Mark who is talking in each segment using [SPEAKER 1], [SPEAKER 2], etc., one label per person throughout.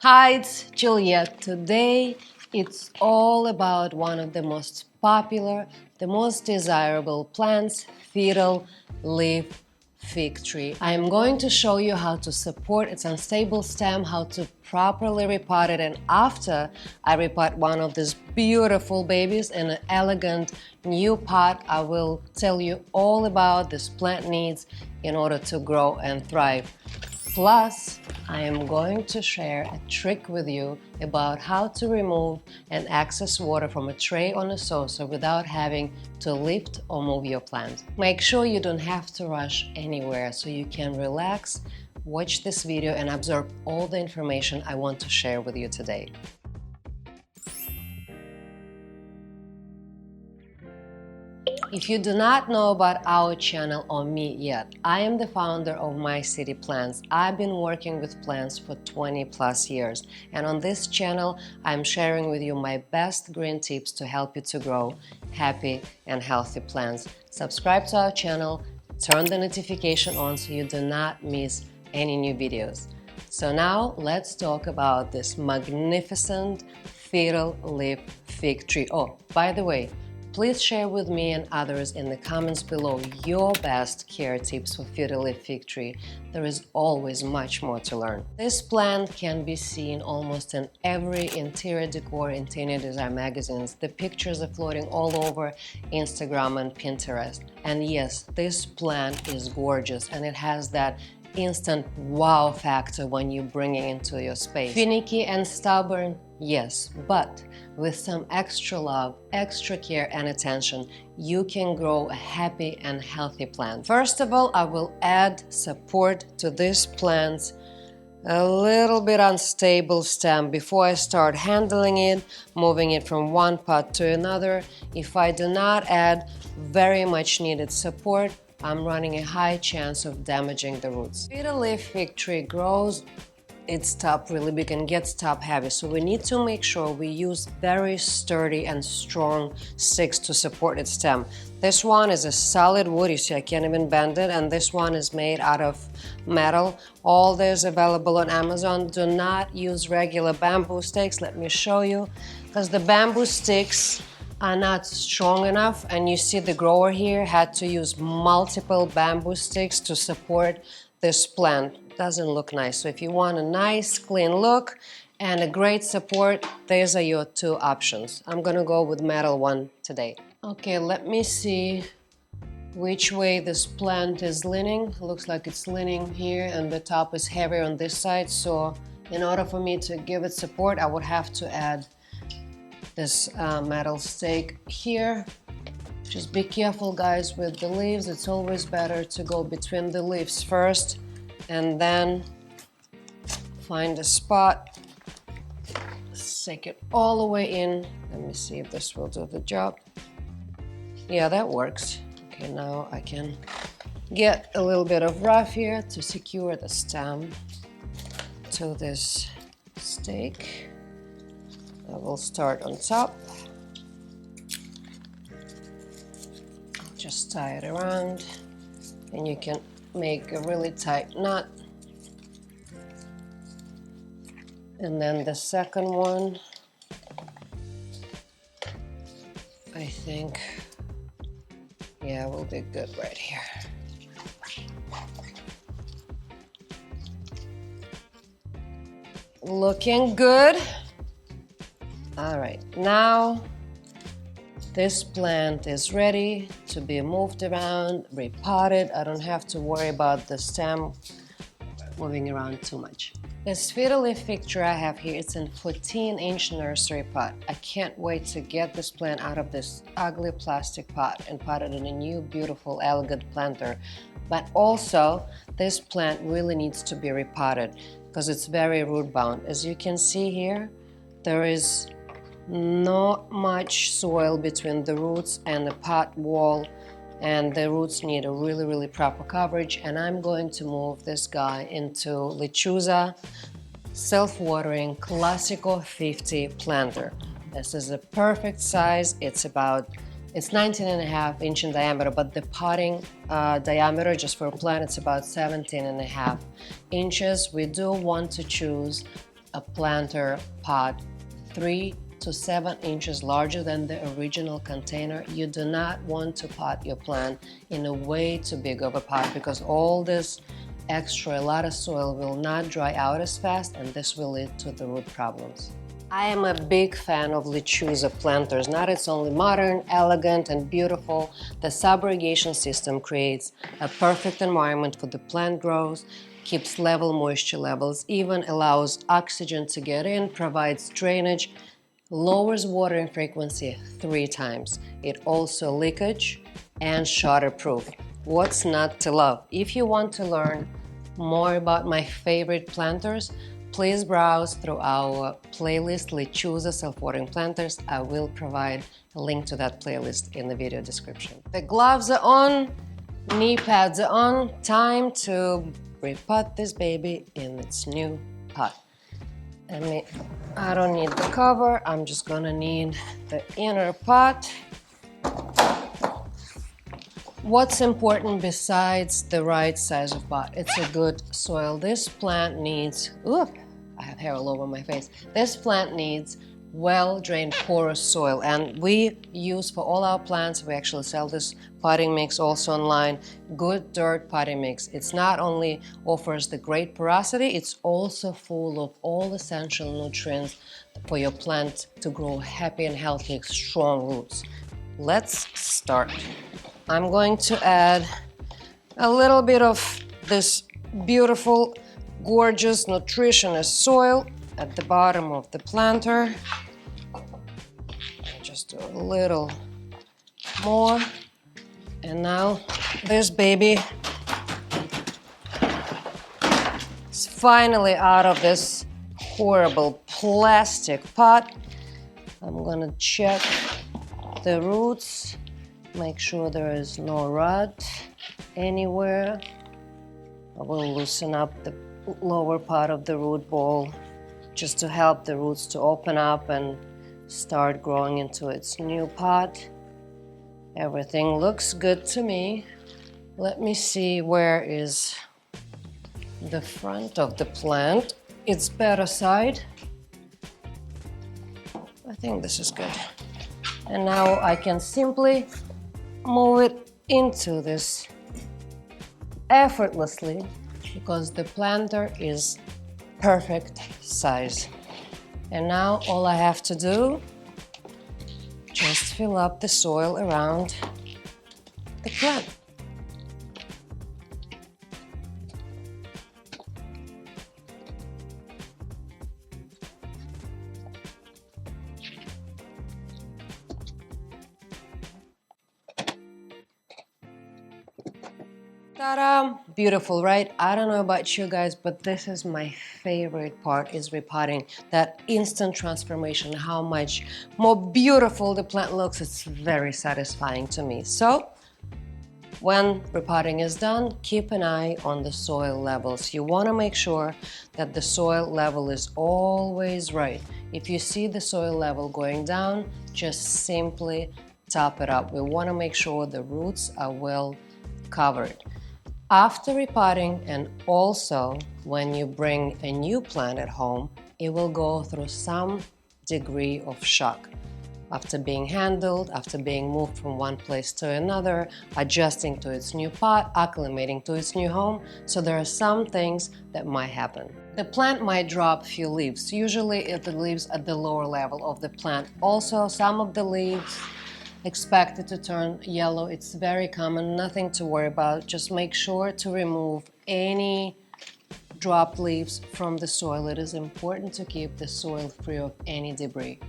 [SPEAKER 1] Hi, it's Juliet. Today it's all about one of the most popular, the most desirable plants, Fiddle Leaf Fig Tree. I am going to show you how to support its unstable stem, how to properly repot it, and after I repot one of these beautiful babies in an elegant new pot, I will tell you all about this plant needs in order to grow and thrive. Plus, I am going to share a trick with you about how to remove and access water from a tray on a saucer without having to lift or move your plant. Make sure you don't have to rush anywhere so you can relax, watch this video and absorb all the information I want to share with you today. If you do not know about our channel or me yet, I am the founder of My City Plants. I've been working with plants for 20 plus years, and on this channel I'm sharing with you my best green tips to help you to grow happy and healthy plants. Subscribe to our channel, turn the notification on so you do not miss any new videos. So now let's talk about this magnificent Fiddle Leaf Fig Tree. Oh, by the way, please share with me and others in the comments below your best care tips for Fiddle Leaf Fig Tree. There is always much more to learn. This plant can be seen almost in every interior decor, interior design magazines. The pictures are floating all over Instagram and Pinterest. And yes, this plant is gorgeous and it has that instant wow factor when you bring it into your space. Finicky and stubborn, yes, but with some extra love, extra care and attention, you can grow a happy and healthy plant. First of all, I will add support to this plant's a little bit unstable stem before I start handling it, moving it from one pot to another. If I do not add very much needed support, I'm running a high chance of damaging the roots. Fiddle Leaf Fig Tree grows its top really big and gets top heavy, so we need to make sure we use very sturdy and strong sticks to support its stem. This one is a solid wood, you see I can't even bend it, and this one is made out of metal. All this available on Amazon. Do not use regular bamboo sticks, let me show you, because the bamboo sticks are not strong enough, and you see the grower here had to use multiple bamboo sticks to support this plant. Doesn't look nice. So if you want a nice clean look and a great support, these are your two options. I'm gonna go with metal one today. Okay, let me see which way this plant is leaning. Looks like it's leaning here and the top is heavier on this side, so in order for me to give it support I would have to add this metal stake here. Just be careful guys with the leaves. It's always better to go between the leaves first and then find a spot, stick it all the way in. Let me see if this will do the job. Yeah, that works. Okay, now I can get a little bit of rough here to secure the stem to this stake. I will start on top. Just tie it around and you can make a really tight knot. And then the second one, I think, yeah, will be good right here. Looking good. All right, now this plant is ready to be moved around, repotted. I don't have to worry about the stem moving around too much. This Fiddle Leaf Fig Tree I have here, it's in 14-inch nursery pot. I can't wait to get this plant out of this ugly plastic pot and pot it in a new, beautiful, elegant planter. But also, this plant really needs to be repotted because it's very root bound. As you can see here, there is not much soil between the roots and the pot wall, and the roots need a really proper coverage. And I'm going to move this guy into Lechuza self-watering Classico 50 planter. This is a perfect size. It's 19.5 inch in diameter, but the potting diameter just for a plant it's about 17.5 inches. We do want to choose a planter pot 3 to 7 inches larger than the original container. You do not want to pot your plant in a way too big of a pot, because all this extra, a lot of soil will not dry out as fast, and this will lead to the root problems. I am a big fan of lechuza planters. Not it's only modern, elegant, and beautiful. The sub-irrigation system creates a perfect environment for the plant growth, keeps level moisture levels, even allows oxygen to get in, provides drainage, lowers watering frequency 3 times. It also leakage and shorter-proof. What's not to love? If you want to learn more about my favorite planters, please browse through our playlist, Lechuza Self-Watering Planters. I will provide a link to that playlist in the video description. The gloves are on, knee pads are on. Time to repot this baby in its new pot. I don't need the cover, I'm just gonna need the inner pot. What's important besides the right size of pot? It's a good soil. This plant needs, I have hair all over my face. This plant needs well-drained, porous soil, and we use for all our plants, we actually sell this potting mix also online, good dirt potting mix. It's not only offers the great porosity, it's also full of all essential nutrients for your plant to grow happy and healthy, strong roots. Let's start. I'm going to add a little bit of this beautiful, gorgeous, nutritious soil at the bottom of the planter. Just do a little more. And now this baby is finally out of this horrible plastic pot. I'm gonna check the roots. Make sure there is no rot anywhere. I will loosen up the lower part of the root ball just to help the roots to open up and start growing into its new pot. Everything looks good to me. Let me see where is the front of the plant. Its better side. I think this is good. And now I can simply move it into this effortlessly, because the planter is perfect size. And now all I have to do, just fill up the soil around the plant. Ta-da! Beautiful, right? I don't know about you guys, but this is my favorite part, is repotting. That instant transformation, how much more beautiful the plant looks, it's very satisfying to me. So, when repotting is done, keep an eye on the soil levels. You want to make sure that the soil level is always right. If you see the soil level going down, just simply top it up. We want to make sure the roots are well covered. After repotting, and also when you bring a new plant at home, it will go through some degree of shock. After being handled, after being moved from one place to another, adjusting to its new pot, acclimating to its new home, so there are some things that might happen. The plant might drop a few leaves. Usually the leaves at the lower level of the plant. Also, some of the leaves expected to turn yellow. It's very common, nothing to worry about. Just make sure to remove any dropped leaves from the soil. It is important to keep the soil free of any debris.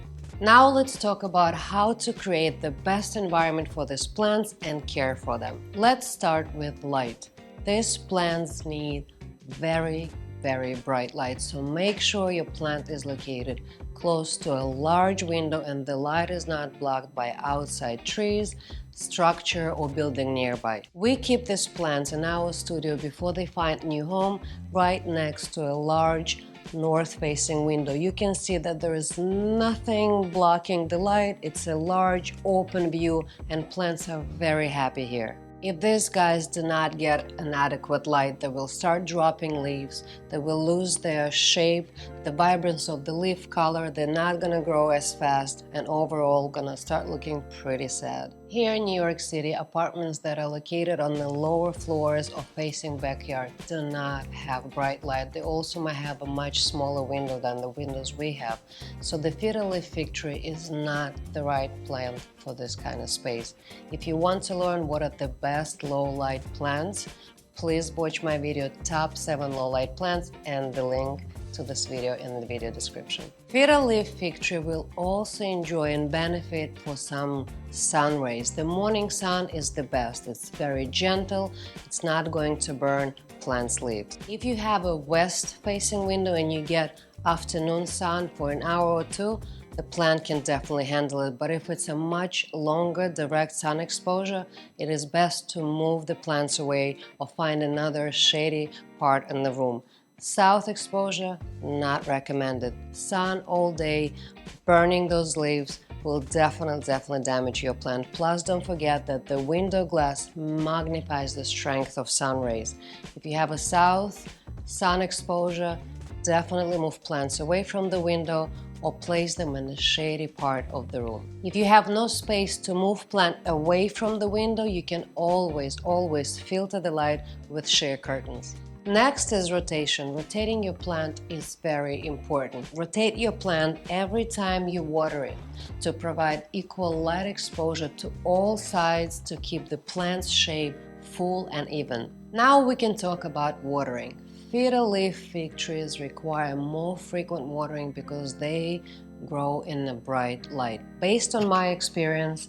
[SPEAKER 1] Now let's talk about how to create the best environment for these plants and care for them. Let's start with light. These plants need very bright light, so make sure your plant is located close to a large window and the light is not blocked by outside trees, structure, or building nearby. We keep these plants in our studio before they find new home right next to a large north-facing window. You can see that there is nothing blocking the light. It's a large open view and plants are very happy here. If these guys do not get an adequate light, they will start dropping leaves, they will lose their shape, the vibrance of the leaf color, they're not gonna grow as fast and overall gonna start looking pretty sad. Here in New York City, apartments that are located on the lower floors or facing backyard do not have bright light. They also might have a much smaller window than the windows we have. So the Fiddle Leaf Fig Tree is not the right plant for this kind of space. If you want to learn what are the best low light plants, please watch my video Top 7 Low Light Plants and the link to this video in the video description. Fiddle Leaf Fig Tree will also enjoy and benefit for some sun rays. The morning sun is the best. It's very gentle. It's not going to burn plant's leaves. If you have a west-facing window and you get afternoon sun for an hour or two, the plant can definitely handle it. But if it's a much longer direct sun exposure, it is best to move the plants away or find another shady part in the room. South exposure, not recommended. Sun all day, burning those leaves will definitely damage your plant. Plus, don't forget that the window glass magnifies the strength of sun rays. If you have a south sun exposure, definitely move plants away from the window or place them in the shady part of the room. If you have no space to move plant away from the window, you can always filter the light with sheer curtains. Next is rotation. Rotating your plant is very important. Rotate your plant every time you water it to provide equal light exposure to all sides to keep the plant's shape full and even. Now we can talk about watering. Fiddle leaf fig trees require more frequent watering because they grow in a bright light. Based on my experience,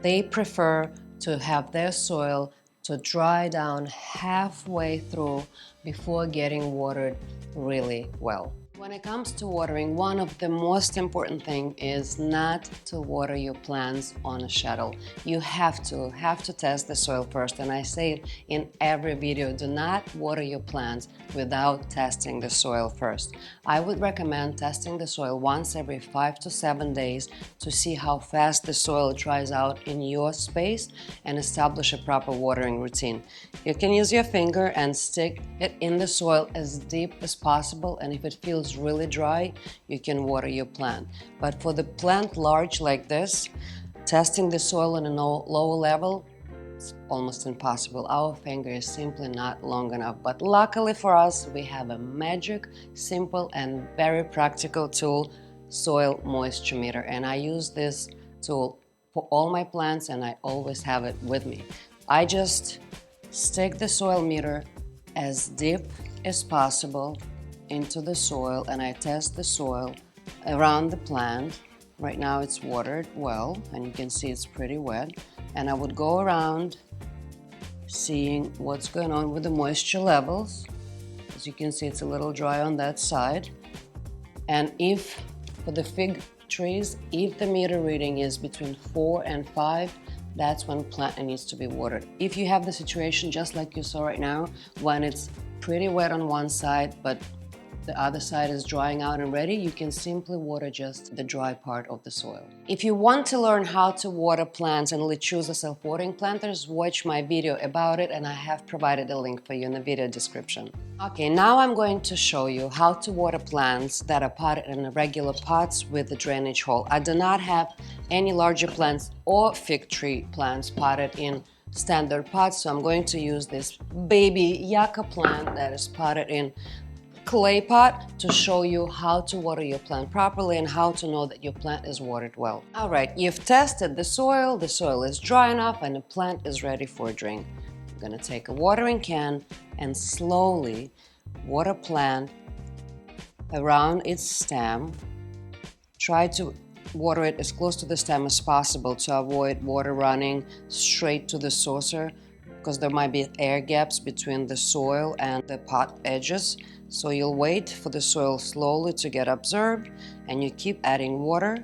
[SPEAKER 1] they prefer to have their soil to dry down halfway through before getting watered really well. When it comes to watering, one of the most important things is not to water your plants on a shuttle. You have to test the soil first, and I say it in every video, do not water your plants without testing the soil first. I would recommend testing the soil once every 5 to 7 days to see how fast the soil dries out in your space and establish a proper watering routine. You can use your finger and stick it in the soil as deep as possible, and if it feels really dry, you can water your plant. But for the plant large like this, testing the soil on a lower level, it's almost impossible. Our finger is simply not long enough. But luckily for us, we have a magic, simple and very practical tool, soil moisture meter. And I use this tool for all my plants and I always have it with me. I just stick the soil meter as deep as possible into the soil and I test the soil around the plant. Right now it's watered well and you can see it's pretty wet, and I would go around seeing what's going on with the moisture levels. As you can see, it's a little dry on that side, and if for the fig trees, if the meter reading is between 4 and 5, that's when plant needs to be watered. If you have the situation just like you saw right now, when it's pretty wet on one side but the other side is drying out and ready, you can simply water just the dry part of the soil. If you want to learn how to water plants and choose a self-watering planters, watch my video about it and I have provided a link for you in the video description. Okay, now I'm going to show you how to water plants that are potted in regular pots with a drainage hole. I do not have any larger plants or fig tree plants potted in standard pots, so I'm going to use this baby yucca plant that is potted in clay pot to show you how to water your plant properly and how to know that your plant is watered well. All right, you've tested the soil is dry enough and the plant is ready for a drink. I'm gonna take a watering can and slowly water plant around its stem. Try to water it as close to the stem as possible to avoid water running straight to the saucer, because there might be air gaps between the soil and the pot edges. So you'll wait for the soil slowly to get absorbed and you keep adding water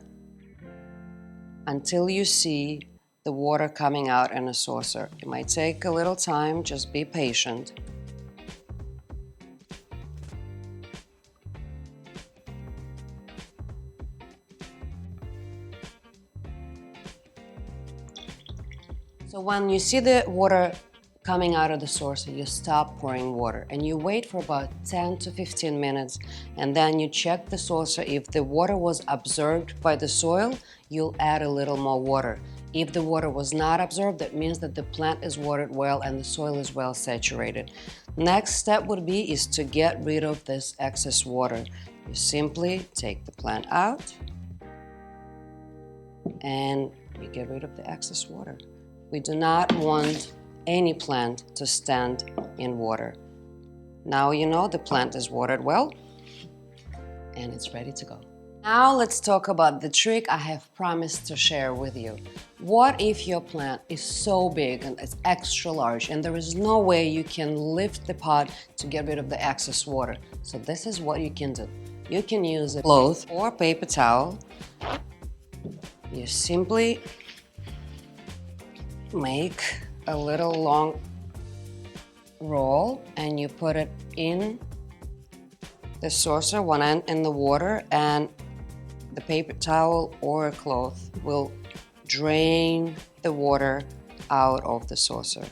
[SPEAKER 1] until you see the water coming out in a saucer. It might take a little time, just be patient. So when you see the water coming out of the saucer, you stop pouring water and you wait for about 10 to 15 minutes, and then you check the saucer. If the water was absorbed by the soil, you'll add a little more water. If the water was not absorbed, that means that the plant is watered well and the soil is well saturated. Next step would be is to get rid of this excess water. You simply take the plant out and you get rid of the excess water. We do not want any plant to stand in water. Now you know the plant is watered well and it's ready to go. Now let's talk about the trick I have promised to share with you. What if your plant is so big and it's extra large and there is no way you can lift the pot to get rid of the excess water? So this is what you can do. You can use a cloth or paper towel. You simply make a little long roll and you put it in the saucer, one end in the water, and the paper towel or a cloth will drain the water out of the saucer.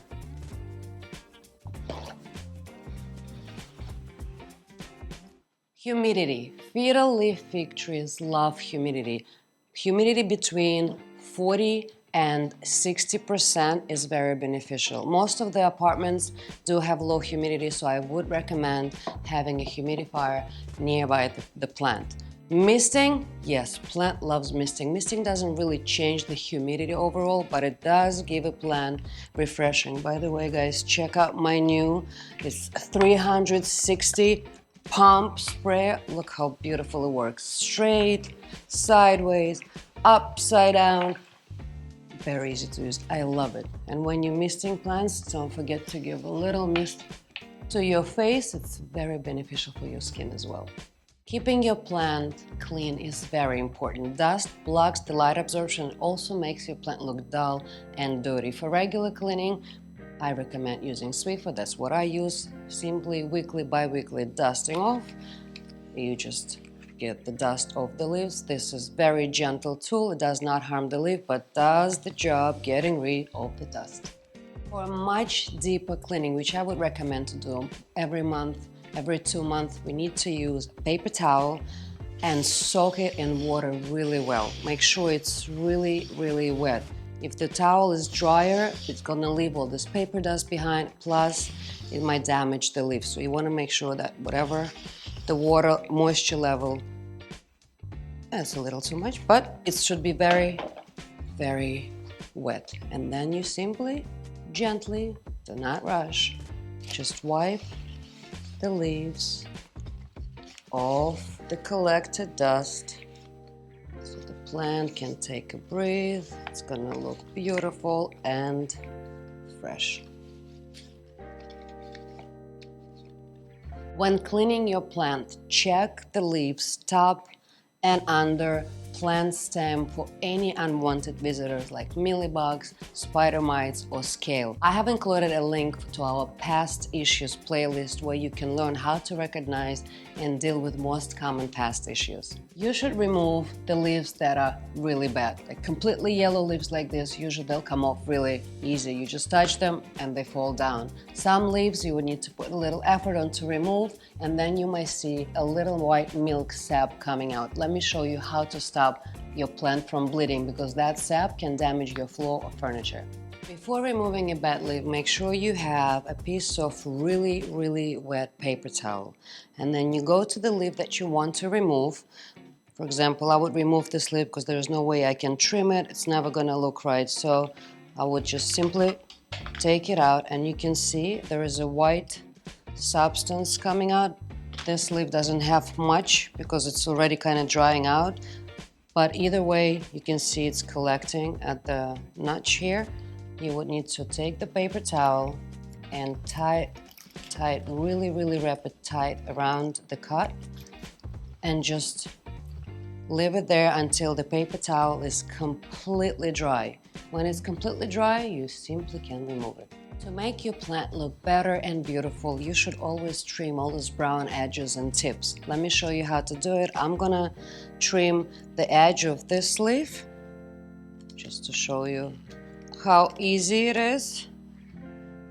[SPEAKER 1] Humidity. Fiddle leaf fig trees love humidity. Humidity between 40 and 60% is very beneficial. Most of the apartments do have low humidity, so I would recommend having a humidifier nearby the plant. Misting, yes, plant loves misting. Misting doesn't really change the humidity overall, but it does give a plant refreshing. By the way, guys, check out my new, it's 360 pump spray. Look how beautiful it works. Straight, sideways, upside down. Very easy to use. I love it. And when you're misting plants, don't forget to give a little mist to your face. It's very beneficial for your skin as well. Keeping your plant clean is very important. Dust blocks the light absorption, also makes your plant look dull and dirty. For regular cleaning, I recommend using Swiffer. That's what I use. Simply weekly, bi-weekly dusting off. You just get the dust off the leaves. This is very gentle tool. It does not harm the leaf, but does the job getting rid of the dust. For a much deeper cleaning, which I would recommend to do every month, every 2 months, we need to use a paper towel and soak it in water really well. Make sure it's really, really wet. If the towel is drier, it's gonna leave all this paper dust behind, plus it might damage the leaf. So you wanna make sure that whatever the water moisture level, that's a little too much, but it should be very, very wet. And then you simply, gently, do not rush, just wipe the leaves off the collected dust so the plant can take a breath. It's gonna look beautiful and fresh. When cleaning your plant, check the leaves top and under plant stem for any unwanted visitors like mealybugs, spider mites, or scale. I have included a link to our past issues playlist where you can learn how to recognize and deal with most common past issues. You should remove the leaves that are really bad. Like completely yellow leaves like this, usually they'll come off really easy. You just touch them and they fall down. Some leaves you would need to put a little effort on to remove, and then you might see a little white milk sap coming out. Let me show you how to stop your plant from bleeding, because that sap can damage your floor or furniture. Before removing a bad leaf, make sure you have a piece of really, really wet paper towel. And then you go to the leaf that you want to remove. For example, I would remove this leaf because there's no way I can trim it. It's never gonna look right. So I would just simply take it out, and you can see there is a white substance coming out. This leaf doesn't have much because it's already kind of drying out. But either way, you can see it's collecting at the notch here. You would need to take the paper towel and tie it really, really rapid tight around the cut, and just leave it there until the paper towel is completely dry. When it's completely dry, you simply can remove it. To make your plant look better and beautiful, you should always trim all those brown edges and tips. Let me show you how to do it. I'm gonna trim the edge of this leaf, just to show you how easy it is.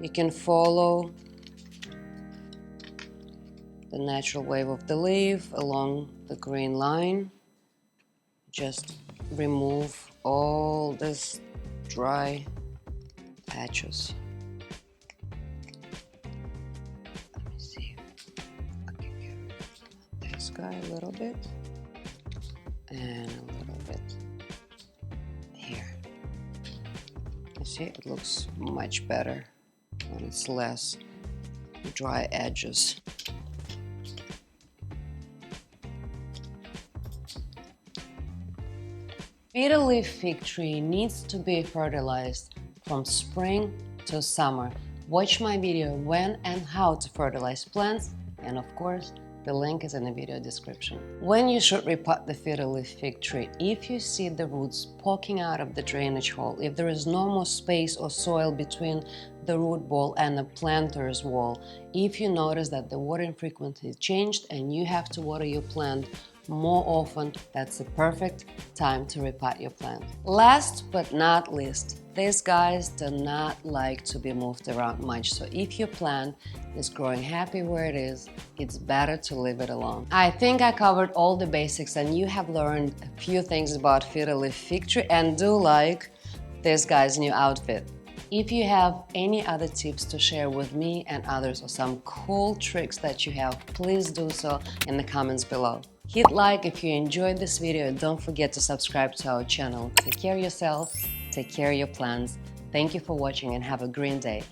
[SPEAKER 1] You can follow the natural wave of the leaf along the green line. Just remove all this dry patches. Let me see. Okay, this guy a little bit and a little bit here. You see, it looks much better when it's less dry edges. Fiddle Leaf Fig Tree needs to be fertilized from spring to summer. Watch my video when and how to fertilize plants, and of course, the link is in the video description. When you should repot the Fiddle Leaf Fig Tree? If you see the roots poking out of the drainage hole, if there is no more space or soil between the root ball and the planter's wall, if you notice that the watering frequency changed and you have to water your plant more often, that's the perfect time to repot your plant. Last but not least, these guys do not like to be moved around much, so if your plant is growing happy where it is, it's better to leave it alone. I think I covered all the basics and you have learned a few things about Fiddle Leaf Fig Tree and do like this guy's new outfit. If you have any other tips to share with me and others or some cool tricks that you have, please do so in the comments below. Hit like if you enjoyed this video and don't forget to subscribe to our channel. Take care of yourself, take care of your plants. Thank you for watching and have a green day.